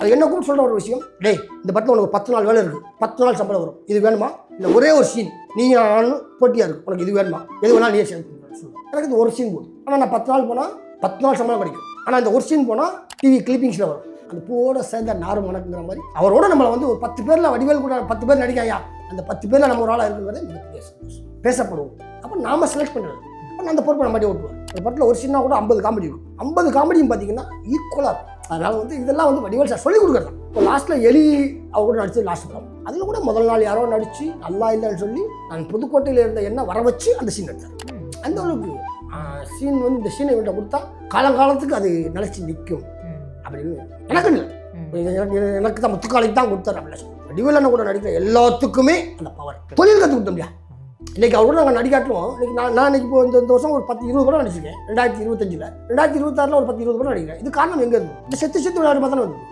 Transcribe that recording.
அது என்ன கூட சொல்கிற ஒரு விஷயம், டேய் இந்த படத்தில் உனக்கு 10 நாள் வேலை இருக்குது, 10 நாள் சம்பளம் வரும், இது வேணுமா? இல்லை ஒரே ஒரு சீன் நீங்கள் நானும் போட்டியாக இருக்கும், உனக்கு இது வேணுமா? எது வேணாலும் நீயே சேர்ந்து சொல்லுவேன். எனக்கு இது ஒரு சீன் போடும். ஆனால் நான் 10 நாள் போனால் 10 நாள் சம்பளம் கிடைக்கும். ஆனால் இந்த ஒரு சீன் போனால் டிவி கிளிப்பிங்ஸில் வரும். அந்த பூவோட சேர்ந்த நாறு மணக்குங்கிற மாதிரி அவரோட நம்மளை வந்து ஒரு 10 பேரில் வடிவேல் கூட 10 பேர் நடிக்காயா, அந்த 10 பேரில் நம்ம ஒரு ஆளாக இருக்குங்கிறத மிகப்பெரிய பேசப்படுவோம். அப்போ நாம செலக்ட் பண்ணுறது. அப்போ நான் அந்த பொறுப்பை நம்ம ஓட்டுவேன். அந்த படத்தில் ஒரு சீனாக கூட 50 காமெடி இருக்கும். 50 காமெடியும் பார்த்தீங்கன்னா ஈக்குவலாக இருக்கும். அதனால் வந்து இதெல்லாம் வந்து வடிவேல் சார் சொல்லிக் கொடுக்குறது. இப்போ லாஸ்ட்டில் எலி அவர் கூட நடிச்சு லாஸ்ட் படம், அதில் கூட முதல் நாள் யாரோ நடித்து நல்லா இல்லைன்னு சொல்லி நான் புதுக்கோட்டையில் இருந்த என்ன வர வச்சு அந்த சீன் எடுத்தார். அந்த அளவுக்கு சீன் வந்து இந்த சீனை இவன்ட்ட கொடுத்தா காலங்காலத்துக்கு அது நிலச்சி நிற்கும் அப்படின்னு எனக்கு இல்லை. எனக்கு தான் முத்துக்காலைக்கு தான் கொடுத்தாரு அப்படின்னு. வடிவேல் அண்ணன் கூட நடிக்கிற எல்லாத்துக்குமே அந்த பவர் தொழில் கற்றுக் கொடுத்தோம் இல்லையா. இன்றைக்கி அவரோட நாங்கள் நடிக்காட்டுவோம். இன்றைக்கி நான் இன்றைக்கி இப்போ இந்த வருஷம் ஒரு 10-20 படம் நடிச்சிருக்கேன். 2025 2026 ஒரு 10-20 படம் நடிக்கிறேன். இது காரணம் எங்கே இருக்குது? இந்த செத்து விளையாடு மாதிரி தானே வந்து